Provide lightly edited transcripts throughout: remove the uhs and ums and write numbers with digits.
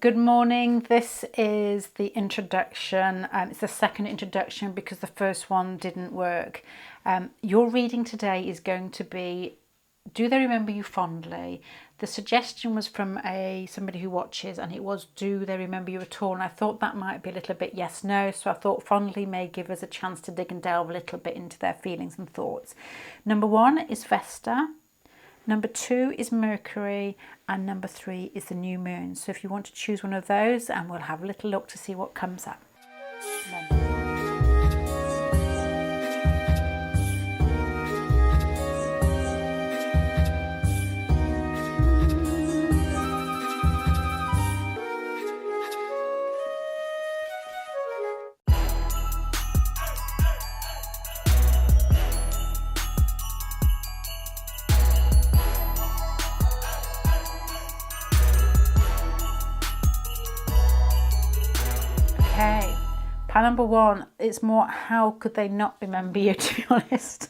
Good morning. This is the introduction. It's the second introduction because the first one didn't work. Your reading today is going to be, do they remember you fondly? The suggestion was from somebody who watches, and it was, do they remember you at all? And I thought that might be a little bit yes, no. So I thought fondly may give us a chance to dig and delve a little bit into their feelings and thoughts. Number 1 is Vesta. Number 2 is Mercury, and number 3 is the new moon. So if you want to choose one of those, and we'll have a little look to see what comes up. Okay, pile number 1, it's more how could they not remember you, to be honest.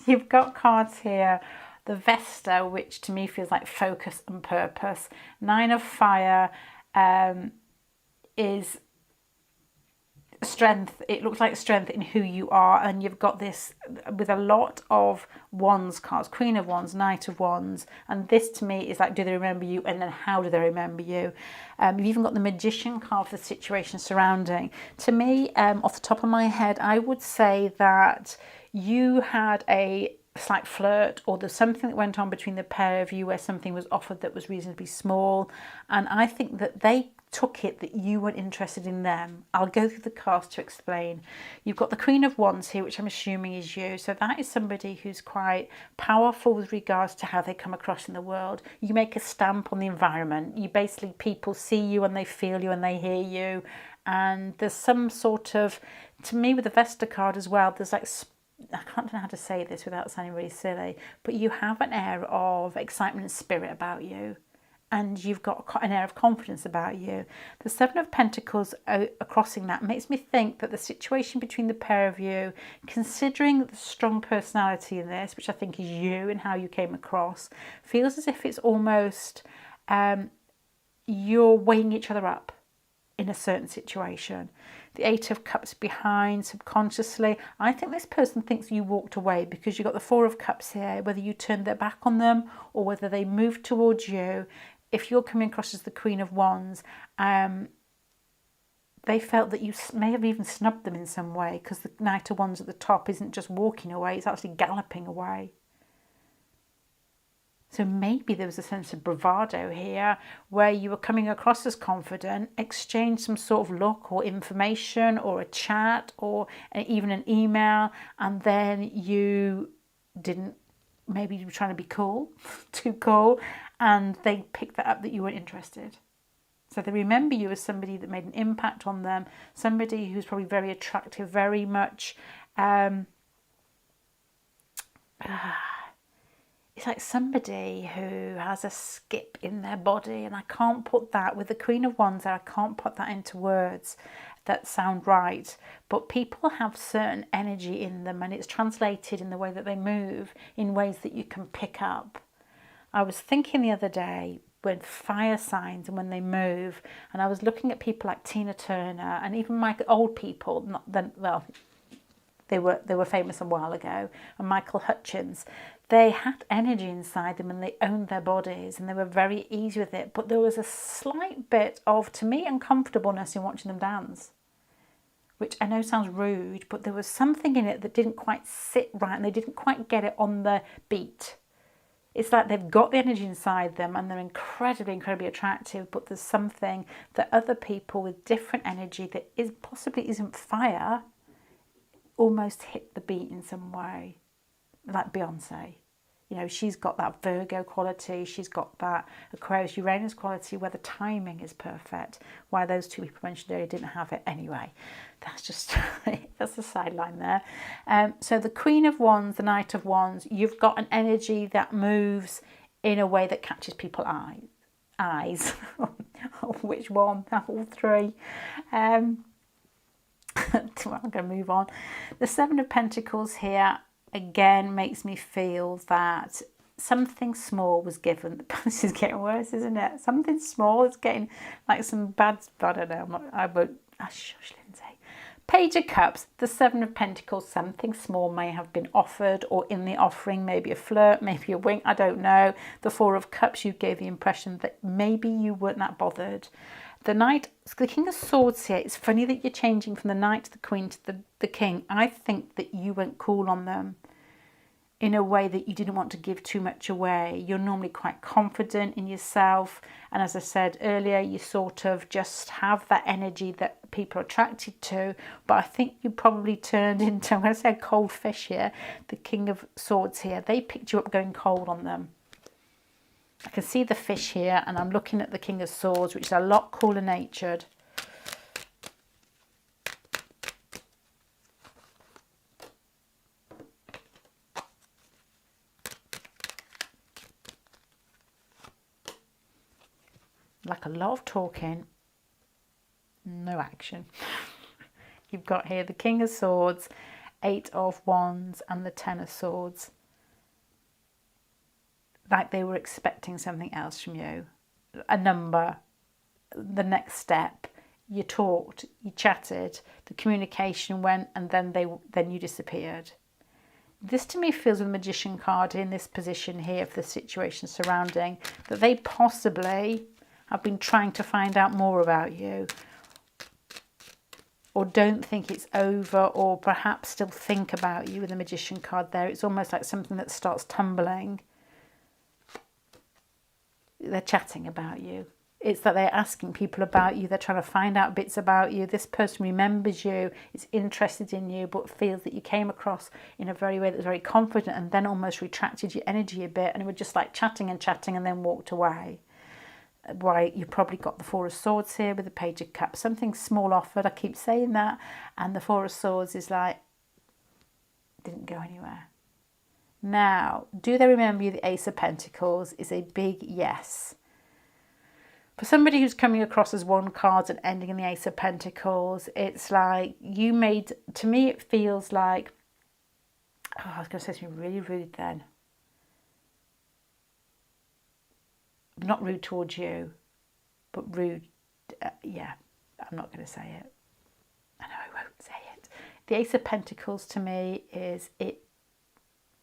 You've got cards here, the Vesta, which to me feels like focus and purpose. 9 of Fire is strength. It looks like strength in who you are, and you've got this with a lot of Wands cards, Queen of Wands, Knight of Wands, and this to me is like, do they remember you, and then how do they remember you? You've even got the Magician card for the situation surrounding. To me, off the top of my head, I would say that you had a slight flirt, or there's something that went on between the pair of you where something was offered that was reasonably small, and I think that they took it that you weren't interested in them. I'll go through the cards to explain. You've got the Queen of Wands here, which I'm assuming is you. So that is somebody who's quite powerful with regards to how they come across in the world. You make a stamp on the environment. You basically, people see you and they feel you and they hear you. And there's some sort of, to me with the Vesta card as well, there's like, I can't know how to say this without sounding really silly, but you have an air of excitement and spirit about you. And you've got an air of confidence about you. The 7 of Pentacles crossing that makes me think that the situation between the pair of you, considering the strong personality in this, which I think is you and how you came across, feels as if it's almost you're weighing each other up in a certain situation. The 8 of Cups behind, subconsciously. I think this person thinks you walked away because you've got the 4 of Cups here, whether you turned their back on them or whether they moved towards you. If you're coming across as the Queen of Wands, they felt that you may have even snubbed them in some way, because the Knight of Wands at the top isn't just walking away, it's actually galloping away. So maybe there was a sense of bravado here where you were coming across as confident, exchanged some sort of look or information or a chat or even an email, and then you didn't, maybe you were trying to be cool, too cool, and they picked that up that you weren't interested. So they remember you as somebody that made an impact on them, somebody who's probably very attractive, very much, it's like somebody who has a skip in their body, and I can't put that, with the Queen of Wands there, I can't put that into words that sound right, but people have certain energy in them, and it's translated in the way that they move in ways that you can pick up. I was thinking the other day with fire signs and when they move, and I was looking at people like Tina Turner and even old people, not then, well, they were famous a while ago, and Michael Hutchins. They had energy inside them and they owned their bodies and they were very easy with it, but there was a slight bit of, to me, uncomfortableness in watching them dance, which I know sounds rude, but there was something in it that didn't quite sit right and they didn't quite get it on the beat. It's like they've got the energy inside them and they're incredibly, incredibly attractive, but there's something that other people with different energy that possibly isn't fire almost hit the beat in some way, like Beyonce. You know, she's got that Virgo quality, she's got that Aquarius Uranus quality where the timing is perfect. Why those two people mentioned earlier didn't have it anyway. That's just, that's the sideline there. So the Queen of Wands, the Knight of Wands, you've got an energy that moves in a way that catches people's eyes. Which one? All three. I'm going to move on. The 7 of Pentacles here, again, makes me feel that something small was given. This is getting worse, isn't it? Something small is getting like some bad, I don't know, I won't, shush, Lindsay. Page of Cups, the Seven of Pentacles, something small may have been offered or in the offering, maybe a flirt, maybe a wink, I don't know. The Four of Cups, you gave the impression that maybe you weren't that bothered. The Knight, the King of Swords here, it's funny that you're changing from the Knight to the Queen to the King. I think that you went cool on them in a way that you didn't want to give too much away. You're normally quite confident in yourself. And as I said earlier, you sort of just have that energy that people are attracted to. But I think you probably turned into, I'm going to say a cold fish here, the King of Swords here. They picked you up going cold on them. I can see the fish here, and I'm looking at the King of Swords, which is a lot cooler natured. Like a lot of talking, no action. You've got here the King of Swords, Eight of Wands, and the Ten of Swords. Like they were expecting something else from you. A number, the next step. You talked, you chatted, the communication went, and then you disappeared. This to me feels with the Magician card in this position here for the situation surrounding, that they possibly have been trying to find out more about you, or don't think it's over, or perhaps still think about you with the Magician card there. It's almost like something that starts tumbling. They're chatting about you. It's that they're asking people about you. They're trying to find out bits about you. This person remembers you, is interested in you, but feels that you came across in a very way that was very confident, and then almost retracted your energy a bit, and were just like chatting and chatting and then walked away. Right, you probably got the Four of Swords here with the Page of Cups. Something small offered, I keep saying that. And the Four of Swords is like, didn't go anywhere. Now, do they remember you? The Ace of Pentacles is a big yes. For somebody who's coming across as one card and ending in the Ace of Pentacles, it's like you made, to me it feels like, oh, I was going to say something really rude then. Not rude towards you, but rude, yeah, I'm not going to say it. I know I won't say it. The Ace of Pentacles to me is, it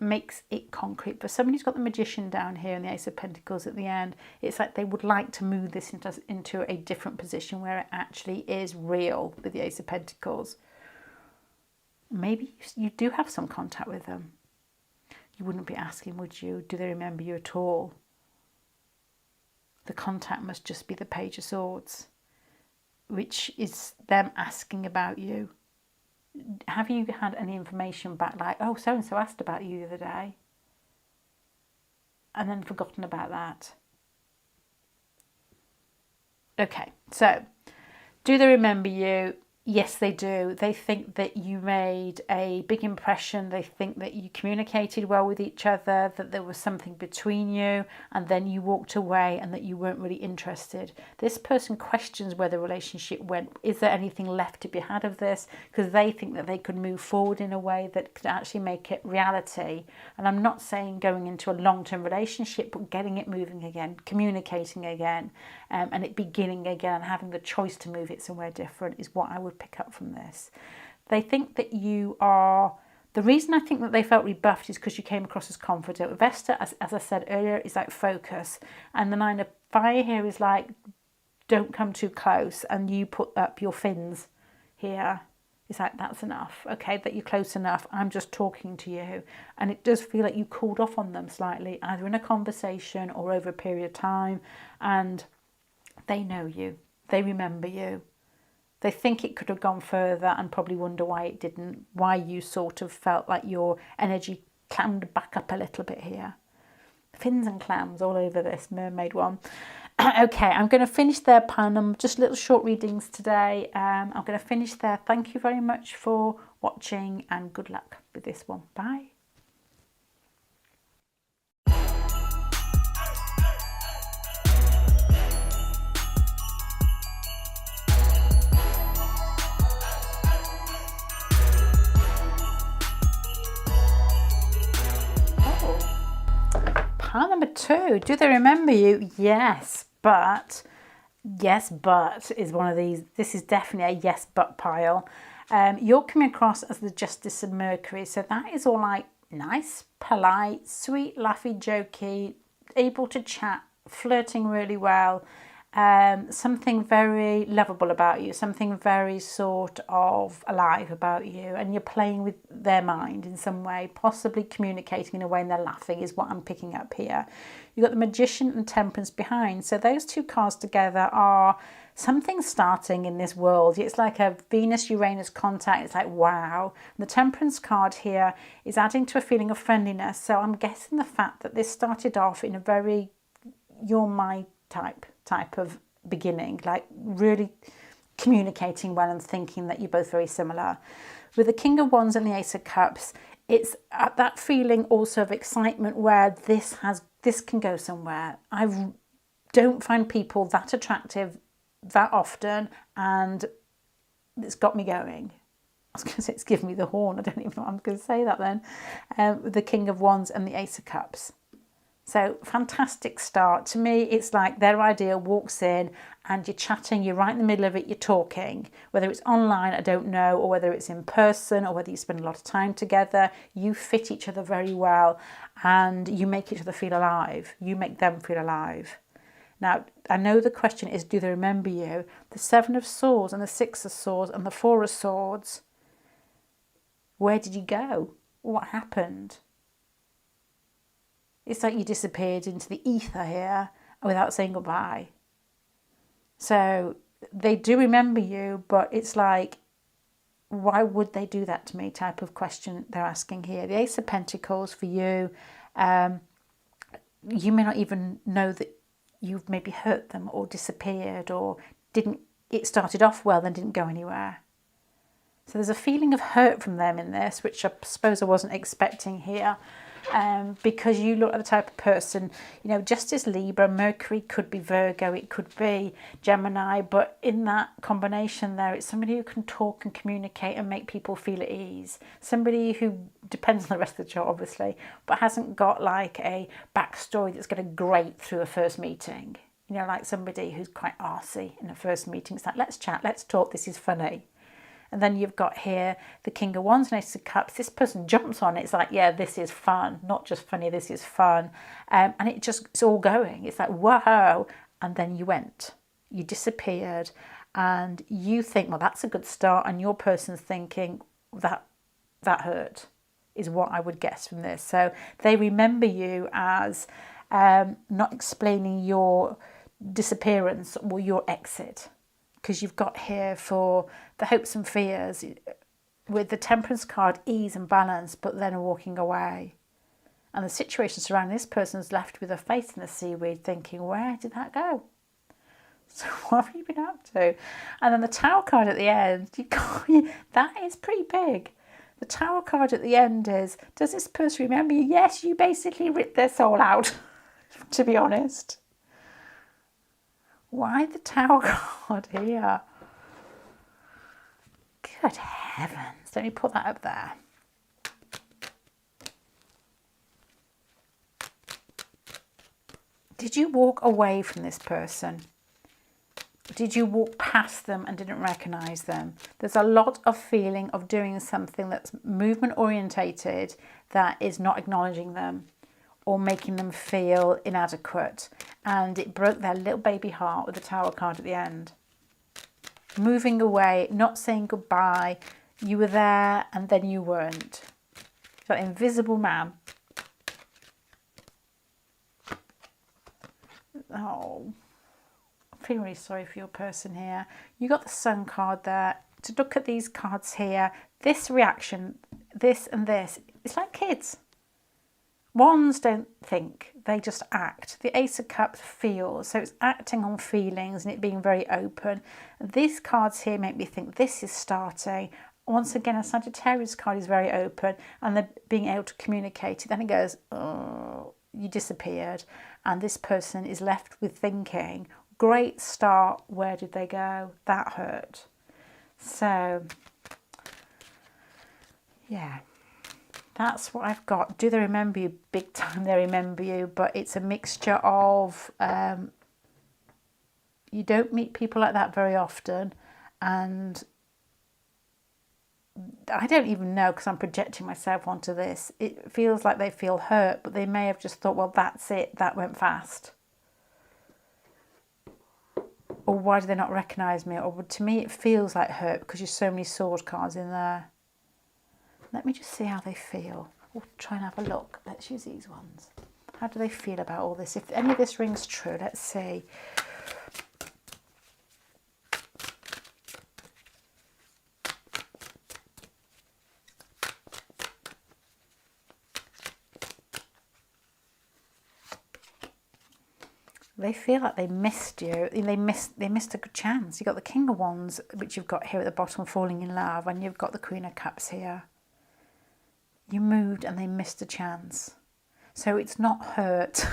makes it concrete. For somebody who's got the Magician down here and the Ace of Pentacles at the end, it's like they would like to move this into a different position where it actually is real with the Ace of Pentacles. Maybe you do have some contact with them. You wouldn't be asking, would you? Do they remember you at all? The contact must just be the Page of Swords, which is them asking about you. Have you had any information back like, oh, so-and-so asked about you the other day, and then forgotten about that? Okay, so do they remember you? Yes, they do. They think that you made a big impression. They think that you communicated well with each other, that there was something between you, and then you walked away and that you weren't really interested. This person questions where the relationship went. Is there anything left to be had of this? Because they think that they could move forward in a way that could actually make it reality. And I'm not saying going into a long-term relationship, but getting it moving again, communicating again, and it beginning again, and having the choice to move it somewhere different is what I would pick up from this. They think that you are, the reason I think that they felt rebuffed is because you came across as confident. Vesta, as I said earlier, is like focus, and the Nine of Fire here is like, don't come too close, and you put up your fins here. It's like, that's enough, okay, that you're close enough, I'm just talking to you. And it does feel like you cooled off on them slightly, either in a conversation or over a period of time, and they know you, they remember you. They think it could have gone further and probably wonder why it didn't, why you sort of felt like your energy clammed back up a little bit here. Fins and clams all over this mermaid one. Okay, I'm going to finish there, Pan. Just little short readings today. I'm going to finish there. Thank you very much for watching, and good luck with this one. Bye. 2. Do they remember you? Yes, but. Yes, but is one of these. This is definitely a yes, but pile. You're coming across as the Justice of Mercury. So that is all like nice, polite, sweet, laughy, jokey, able to chat, flirting really well. Something very lovable about you, something very sort of alive about you, and you're playing with their mind in some way, possibly communicating in a way and they're laughing is what I'm picking up here. You've got the Magician and Temperance behind. So those two cards together are something starting in this world. It's like a Venus-Uranus contact. It's like, wow. And the Temperance card here is adding to a feeling of friendliness. So I'm guessing the fact that this started off in a very you're my type of beginning, like really communicating well and thinking that you're both very similar. With the King of Wands and the Ace of Cups, it's at that feeling also of excitement where this can go somewhere. I don't find people that attractive that often, and it's got me going. I was going to say it's given me the horn. I don't even know what I'm going to say that then. With the King of Wands and the Ace of Cups. So fantastic start. To me, it's like their idea walks in and you're chatting, you're right in the middle of it, you're talking. Whether it's online, I don't know, or whether it's in person, or whether you spend a lot of time together, you fit each other very well and you make each other feel alive. You make them feel alive. Now, I know the question is, do they remember you? The Seven of Swords and the Six of Swords and the Four of Swords. Where did you go? What happened? It's like you disappeared into the ether here without saying goodbye. So they do remember you, but it's like, why would they do that to me type of question they're asking here. The Ace of Pentacles for you, you may not even know that you've maybe hurt them or disappeared or it started off well then didn't go anywhere. So there's a feeling of hurt from them in this, which I suppose I wasn't expecting here. Because you look at the type of person, Justice Libra, Mercury could be Virgo, it could be Gemini, but in that combination there, it's somebody who can talk and communicate and make people feel at ease. Somebody who depends on the rest of the chart, obviously, but hasn't got like a backstory that's going to grate through a first meeting. Like somebody who's quite arsey in a first meeting. It's like, let's chat, let's talk, this is funny. And then you've got here the King of Wands and Ace of Cups. This person jumps on it. It's like, yeah, this is fun. Not just funny, this is fun. And it's all going. It's like, whoa. And then you went. You disappeared. And you think, well, that's a good start. And your person's thinking, that hurt, is what I would guess from this. So they remember you as not explaining your disappearance or your exit. Because you've got here for the hopes and fears with the Temperance card, ease and balance, but then walking away. And the situation surrounding this person's left with a face in the seaweed thinking, where did that go? So what have you been up to? And then the Tower card at the end, that is pretty big. The Tower card at the end is, does this person remember you? Yes, you basically ripped their soul out, to be honest. Why the Tower card here? Good heavens. Let me put that up there. Did you walk away from this person? Did you walk past them and didn't recognise them? There's a lot of feeling of doing something that's movement orientated that is not acknowledging them or making them feel inadequate. And it broke their little baby heart with the Tower card at the end. Moving away, not saying goodbye. You were there and then you weren't. That invisible man. Oh, I'm feeling really sorry for your person here. You got the Sun card there. To look at these cards here, this reaction, this and this, it's like kids. Wands don't think, they just act. The Ace of Cups feels, so it's acting on feelings and it being very open. These cards here make me think this is starting. Once again, a Sagittarius card is very open and they're being able to communicate it. Then it goes, oh, you disappeared. And this person is left with thinking, great start, where did they go? That hurt. So, yeah. That's what I've got. Do they remember you? Big time they remember you, but it's a mixture of you don't meet people like that very often, and I don't even know, because I'm projecting myself onto this. It feels like they feel hurt, but they may have just thought, well, that's it, that went fast. Or why do they not recognise me? Or to me it feels like hurt because there's so many sword cards in there. Let me just see how they feel. We'll try and have a look. Let's use these ones. How do they feel about all this? If any of this rings true, let's see. They feel like they missed you. They missed a good chance. You've got the King of Wands, which you've got here at the bottom, falling in love, and you've got the Queen of Cups here. You moved and they missed a chance. So it's not hurt.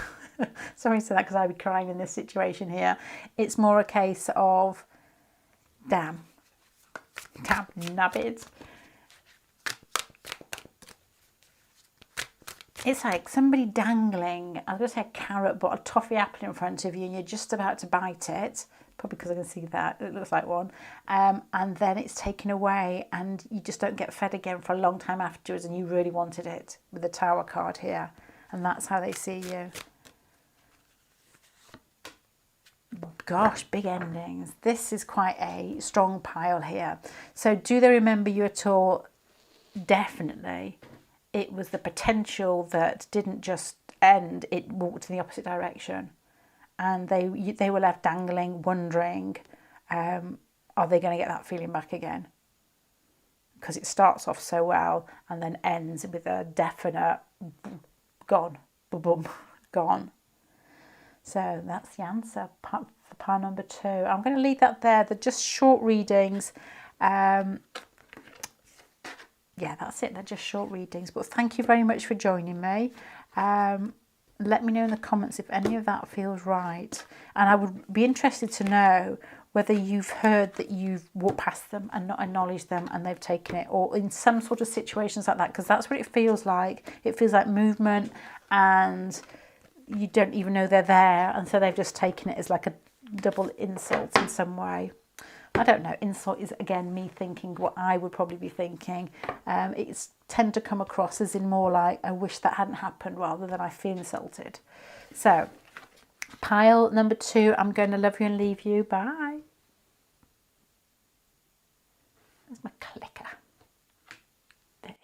Sorry to say that, because I'd be crying in this situation here. It's more a case of, damn, nabbit. It's like somebody dangling, I was going to say a carrot, but a toffee apple in front of you, and you're just about to bite it, probably because I can see that, it looks like one, and then it's taken away and you just don't get fed again for a long time afterwards, and you really wanted it, with the Tower card here, and that's how they see you. Gosh, big endings. This is quite a strong pile here. So do they remember you at all? Definitely. It was the potential that didn't just end, it walked in the opposite direction. And they were left dangling, wondering, are they going to get that feeling back again? Because it starts off so well and then ends with a definite gone, boom, gone. So that's the answer for pile number 2. I'm going to leave that there. They're just short readings. Yeah, that's it. They're just short readings. But thank you very much for joining me. Let me know in the comments if any of that feels right. And I would be interested to know whether you've heard that you've walked past them and not acknowledged them and they've taken it, or in some sort of situations like that, because that's what it feels like. It feels like movement and you don't even know they're there, and so they've just taken it as like a double insult in some way. I don't know, insult is again me thinking what I would probably be thinking. It's tend to come across as in more like, I wish that hadn't happened, rather than I feel insulted. So pile number 2, I'm going to love you and leave you. Bye. There's my clicker. There it is.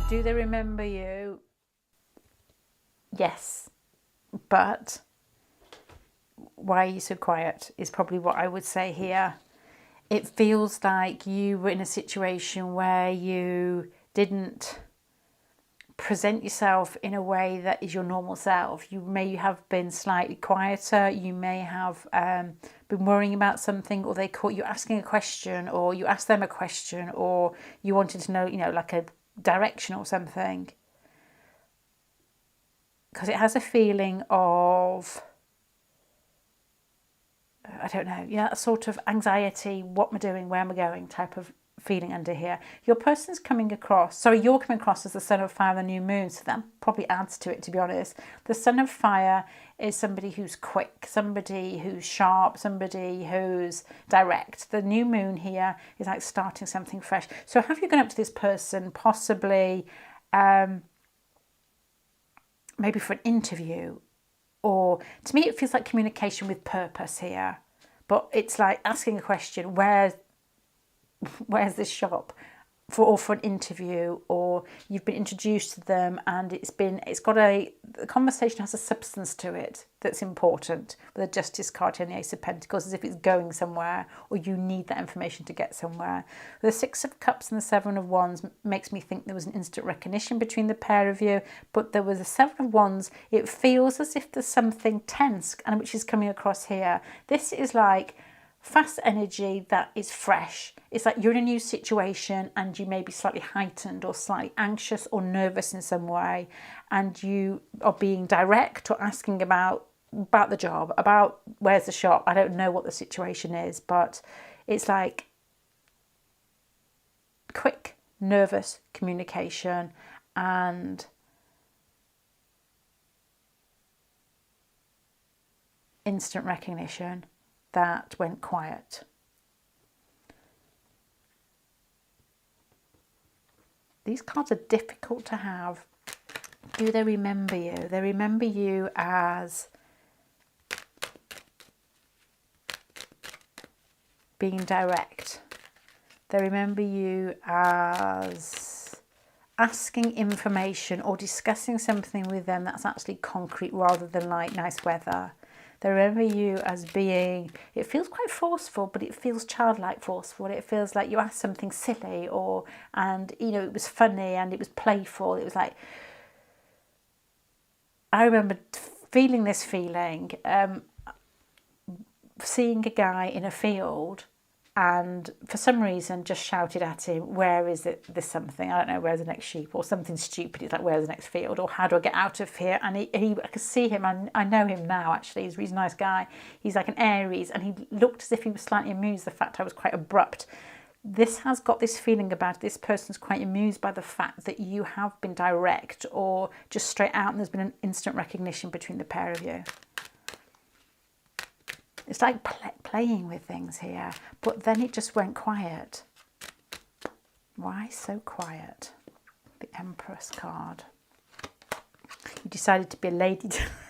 Do they remember you? Yes, but why are you so quiet is probably what I would say here. It feels like you were in a situation where you didn't present yourself in a way that is your normal self. You may have been slightly quieter, you may have been worrying about something, or they caught you asking a question, or you asked them a question, or you wanted to know, like a direction or something, because it has a feeling of, I don't know, a sort of anxiety, what am I doing, where am I going type of feeling under here. Your person's coming across, you're coming across as the Son of Fire, the new moon, so that probably adds to it, to be honest. The Son of Fire is somebody who's quick, somebody who's sharp, somebody who's direct. The new moon here is like starting something fresh. So have you gone up to this person, possibly maybe for an interview, or to me it feels like communication with purpose here, but it's like asking a question, where's this shop, for an interview, or you've been introduced to them and the conversation has a substance to it that's important, with the Justice card and the Ace of Pentacles, as if it's going somewhere, or you need that information to get somewhere. The Six of Cups and the Seven of Wands makes me think there was an instant recognition between the pair of you, but there was a Seven of Wands. It feels as if there's something tense, and which is coming across here. This is like fast energy that is fresh. It's like you're in a new situation and you may be slightly heightened or slightly anxious or nervous in some way, and you are being direct or asking about the job, about where's the shop. I don't know what the situation is, but it's like quick, nervous communication and instant recognition that went quiet. These cards are difficult to have. Do they remember you? They remember you as being direct. They remember you as asking information or discussing something with them that's actually concrete rather than like nice weather. They remember you as being, it feels quite forceful, but it feels childlike forceful. It feels like you asked something silly and you know, it was funny and it was playful. It was like, I remember feeling this feeling, seeing a guy in a field and for some reason just shouted at him, where is it, this something, I don't know, where's the next sheep, or something stupid. It's like, where's the next field, or how do I get out of here? And I could see him, I know him now actually, he's a really nice guy. He's like an Aries and he looked as if he was slightly amused the fact I was quite abrupt. This has got this feeling about it. This person's quite amused by the fact that you have been direct or just straight out, and there's been an instant recognition between the pair of you. It's like playing with things here, but then it just went quiet. Why so quiet? The Empress card. You decided to be a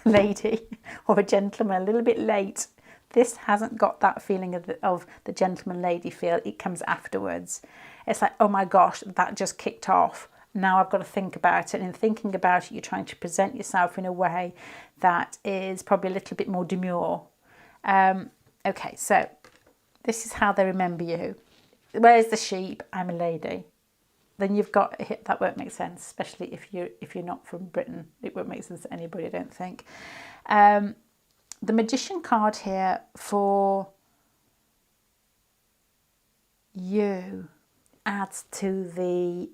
lady or a gentleman a little bit late. This hasn't got that feeling of the gentleman lady feel. It comes afterwards. It's like, oh my gosh, that just kicked off. Now I've got to think about it. And in thinking about it, you're trying to present yourself in a way that is probably a little bit more demure. Okay, so this is how they remember you. Where's the sheep? I'm a lady. Then you've got, that won't make sense, especially if you're not from Britain. It won't make sense to anybody, I don't think. The Magician card here for you adds to the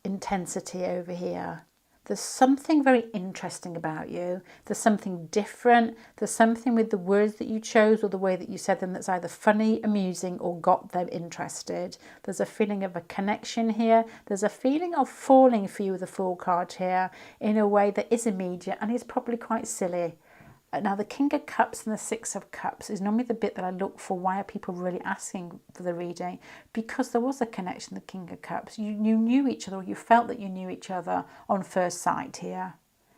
intensity over here. There's something very interesting about you. There's something different. There's something with the words that you chose or the way that you said them that's either funny, amusing, or got them interested. There's a feeling of a connection here. There's a feeling of falling for you with the Fool card here in a way that is immediate and is probably quite silly. Now, the King of Cups and the Six of Cups is normally the bit that I look for. Why are people really asking for the reading? Because there was a connection, the King of Cups. You knew each other, or you felt that you knew each other on first sight here.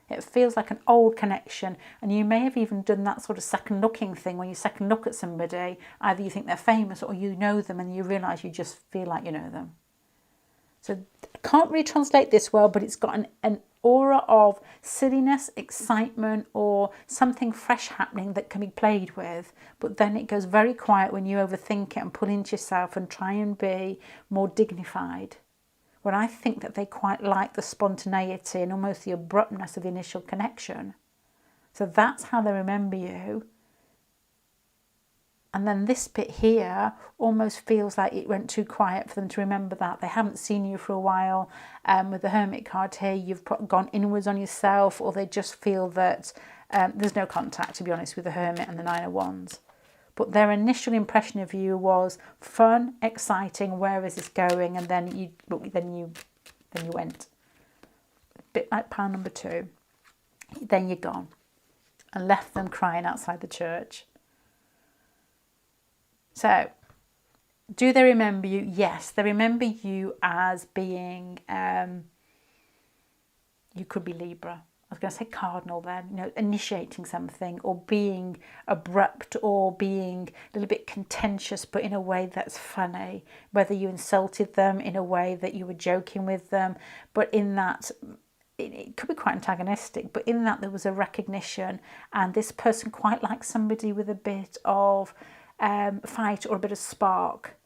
It feels like an old connection, and you may have even done that sort of second looking thing when you second look at somebody. Either you think they're famous or you know them and you realise you just feel like you know them. So I can't really translate this well, but it's got an aura of silliness, excitement, or something fresh happening that can be played with. But then it goes very quiet when you overthink it and pull into yourself and try and be more dignified. When I think that they quite like the spontaneity and almost the abruptness of the initial connection. So that's how they remember you. And then this bit here almost feels like it went too quiet for them to remember that. They haven't seen you for a while. With the Hermit card here, you've gone inwards on yourself, or they just feel that there's no contact, to be honest, with the Hermit and the Nine of Wands. But their initial impression of you was fun, exciting, where is this going? And then you went. A bit like pile number 2. Then you're gone and left them crying outside the church. So, do they remember you? Yes, they remember you as being, you could be Libra. I was going to say cardinal then, initiating something, or being abrupt, or being a little bit contentious, but in a way that's funny. Whether you insulted them in a way that you were joking with them, but in that, it could be quite antagonistic, but in that there was a recognition, and this person quite likes somebody with a bit of fight or a bit of spark.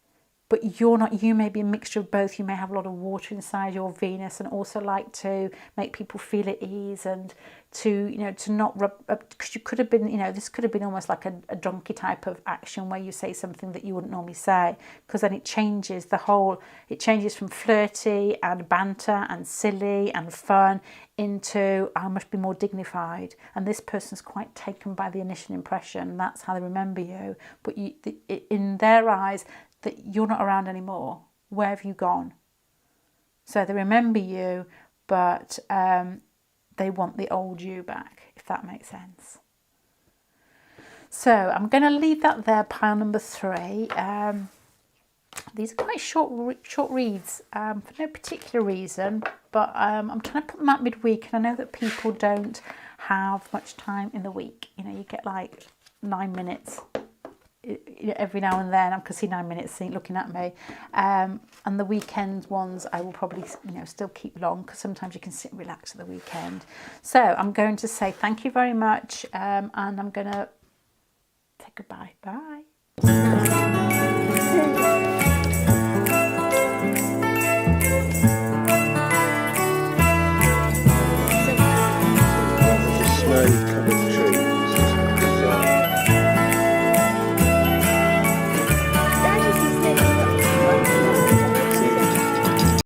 but you're not. You may be a mixture of both. You may have a lot of water inside your Venus, and also like to make people feel at ease, and to, you know, to not rub up, because you could have been, you know, this could have been almost like a donkey type of action where you say something that you wouldn't normally say, because then it changes the whole, it changes from flirty and banter and silly and fun into I must be more dignified, and this person's quite taken by the initial impression. That's how they remember you, but you, in their eyes, that you're not around anymore. Where have you gone? So they remember you, but they want the old you back, if that makes sense. So I'm going to leave that there, pile number 3. These are quite short reads for no particular reason, but I'm trying to put them out midweek, and I know that people don't have much time in the week. You know, you get like 9 minutes every now and then. I can see 9 minutes looking at me, and the weekend ones I will probably, you know, still keep long, because sometimes you can sit and relax at the weekend. So I'm going to say thank you very much, and I'm going to say goodbye. Bye.